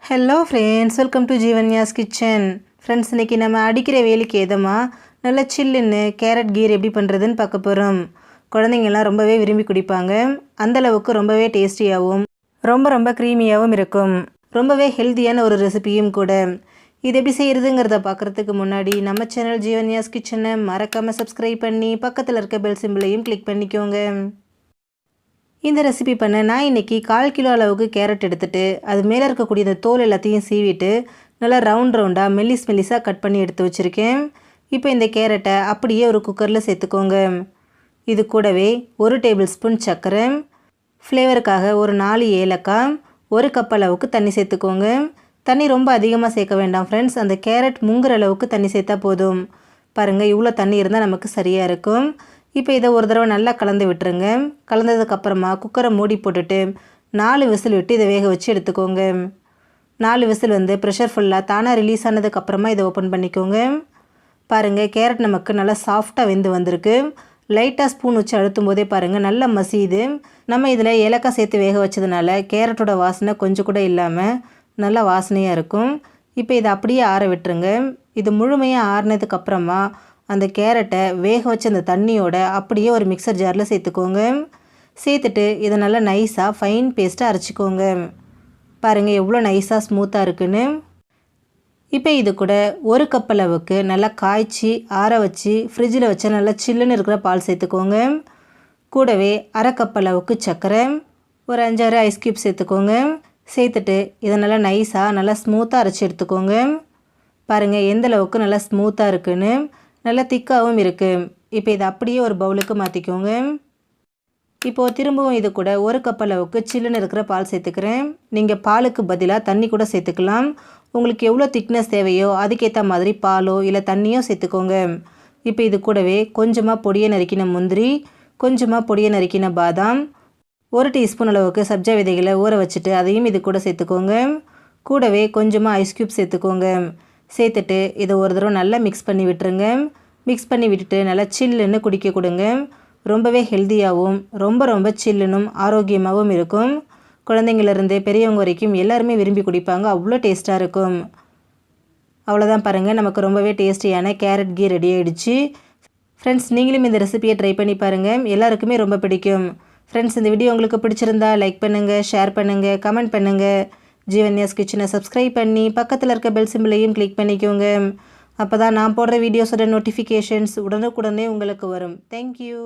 Hello friends, welcome to Jeevanya's kitchen. Friends, இன்றைக்கி நம்ம அடிக்கிற வேலைக்கு ஏதமாக நல்லா சில்லுன்னு கேரட் கீர் எப்படி பண்ணுறதுன்னு பார்க்க போகிறோம். குழந்தைங்கள்லாம் ரொம்பவே விரும்பி குடிப்பாங்க. அந்தளவுக்கு ரொம்பவே டேஸ்டியாகவும் ரொம்ப க்ரீமியாகவும் இருக்கும். ரொம்பவே ஹெல்த்தியான ஒரு ரெசிபியும் கூட. இது எப்படி செய்கிறதுங்கிறத பார்க்குறதுக்கு முன்னாடி நம்ம சேனல் ஜீவன்யாஸ் கிச்சனை மறக்காமல் சப்ஸ்கிரைப் பண்ணி பக்கத்தில் இருக்க பெல் சிம்பிளையும் கிளிக் பண்ணிக்கோங்க. இந்த ரெசிபி பண்ண நான் இன்றைக்கி 1/4 கிலோ அளவுக்கு கேரட் எடுத்துகிட்டு அது மேலே இருக்கக்கூடிய இந்த தோல் எல்லாத்தையும் சீவிட்டு நல்லா ரவுண்டாக மெல்லிஸாக கட் பண்ணி எடுத்து வச்சுருக்கேன். இப்போ இந்த கேரட்டை அப்படியே ஒரு குக்கரில் சேர்த்துக்கோங்க. இது கூடவே 1 டேபிள் ஸ்பூன் சர்க்கரை, ஃப்ளேவருக்காக ஒரு 4 ஏலக்காய், 1 கப் அளவுக்கு தண்ணி சேர்த்துக்கோங்க. தண்ணி ரொம்ப அதிகமாக சேர்க்க வேண்டாம் ஃப்ரெண்ட்ஸ், அந்த கேரட் முங்குற அளவுக்கு தண்ணி சேர்த்தா போதும். பாருங்கள், இவ்வளோ தண்ணி இருந்தால் நமக்கு சரியாக இருக்கும். இப்போ இதை ஒரு தடவை நல்லா கலந்து விட்டுருங்க. கலந்ததுக்கப்புறமா குக்கரை மூடி போட்டுட்டு 4 விசில் விட்டு இதை வேக வச்சு எடுத்துக்கோங்க. 4 விசில் ப்ரெஷர் ஃபுல்லாக தானாக ரிலீஸ் ஆனதுக்கப்புறமா இதை ஓப்பன் பண்ணிக்கோங்க. பாருங்கள், கேரட் நமக்கு நல்லா சாஃப்டாக வெந்து வந்திருக்கு. லைட்டாக ஸ்பூன் வச்சு அழுத்தும் போதே பாருங்கள் நல்லா மசியுது. நம்ம இதில் ஏலக்காய் சேர்த்து வேக வச்சதுனால கேரட்டோட வாசனை கொஞ்சம் கூட இல்லாமல் நல்லா வாசனையாக இருக்கும். இப்போ இதை அப்படியே ஆற விட்டுருங்க. இது முழுமையாக ஆறினதுக்கப்புறமா அந்த கேரட்டை வேக வச்ச அந்த தண்ணியோட அப்படியே ஒரு மிக்சர் ஜாரில் சேர்த்துக்கோங்க. சேர்த்துட்டு இதை நல்லா நைஸாக ஃபைன் பேஸ்ட்டாக அரைச்சிக்கோங்க. பாருங்கள் எவ்வளோ நைஸாக ஸ்மூத்தாக இருக்குன்னு. இப்போ இது கூட 1 கப் அளவுக்கு நல்லா காய்ச்சி ஆற வச்சு ஃப்ரிட்ஜில் வச்சா நல்லா சில்லுன்னு இருக்கிற பால் சேர்த்துக்கோங்க. கூடவே 1/2 கப் அளவுக்கு சர்க்கரை, ஒரு 5-6 ஐஸ் க்யூப் சேர்த்துக்கோங்க. சேர்த்துட்டு இதை நல்லா நைஸாக நல்லா ஸ்மூத்தாக அரைச்சி எடுத்துக்கோங்க. பாருங்கள் எந்த அளவுக்கு நல்லா ஸ்மூத்தாக இருக்குன்னு, நல்லா திக்காகவும் இருக்குது. இப்போ இதை அப்படியே ஒரு பவுலுக்கு மாற்றிக்கோங்க. இப்போது திரும்பவும் இது கூட 1 கப் அளவுக்கு சில்லுன்னு இருக்கிற பால் சேர்த்துக்கிறேன். நீங்கள் பாலுக்கு பதிலாக தண்ணி கூட சேர்த்துக்கலாம். உங்களுக்கு எவ்வளோ திக்னஸ் தேவையோ அதுக்கேற்ற மாதிரி பாலோ இல்லை தண்ணியோ சேர்த்துக்கோங்க. இப்போ இது கூடவே கொஞ்சமாக பொடியை நறுக்கின முந்திரி, கொஞ்சமாக பொடியை நறுக்கின பாதாம், 1 டீஸ்பூன் அளவுக்கு சப்ஜா விதைகளை ஊற வச்சுட்டு அதையும் இது கூட சேர்த்துக்கோங்க. கூடவே கொஞ்சமாக ஐஸ் க்யூப் சேர்த்துக்கோங்க. சேர்த்துட்டு இதை ஒரு தடவை நல்லா மிக்ஸ் பண்ணி விட்டுருங்க. மிக்ஸ் பண்ணி விட்டுட்டு நல்லா சில்லுன்னு குடிக்க கொடுங்க. ரொம்பவே ஹெல்த்தியாகவும் ரொம்ப சில்லுன்னும் ஆரோக்கியமாகவும் இருக்கும். குழந்தைங்கள்லேருந்து பெரியவங்க வரைக்கும் எல்லாருமே விரும்பி குடிப்பாங்க. அவ்வளோ டேஸ்ட்டாக இருக்கும். அவ்வளோதான் பாருங்கள், நமக்கு ரொம்பவே டேஸ்டியான கேரட் கீ ரெடி ஆகிடுச்சு. ஃப்ரெண்ட்ஸ், நீங்களும் இந்த ரெசிபியை ட்ரை பண்ணி பாருங்கள். எல்லாருக்குமே ரொம்ப பிடிக்கும். ஃப்ரெண்ட்ஸ், இந்த வீடியோ உங்களுக்கு பிடிச்சிருந்தா லைக் பண்ணுங்கள், ஷேர் பண்ணுங்கள், கமெண்ட் பண்ணுங்கள். ஜீவன்யாஸ் கிச்சனை சப்ஸ்கிரைப் பண்ணி பக்கத்தில் இருக்க பெல் சிம்பிளையும் கிளிக் பண்ணிக்கோங்க. அப்போ தான் நான் போடுற வீடியோஸோட நோட்டிஃபிகேஷன்ஸ் உடனுக்குடனே உங்களுக்கு வரும். தேங்க்யூ.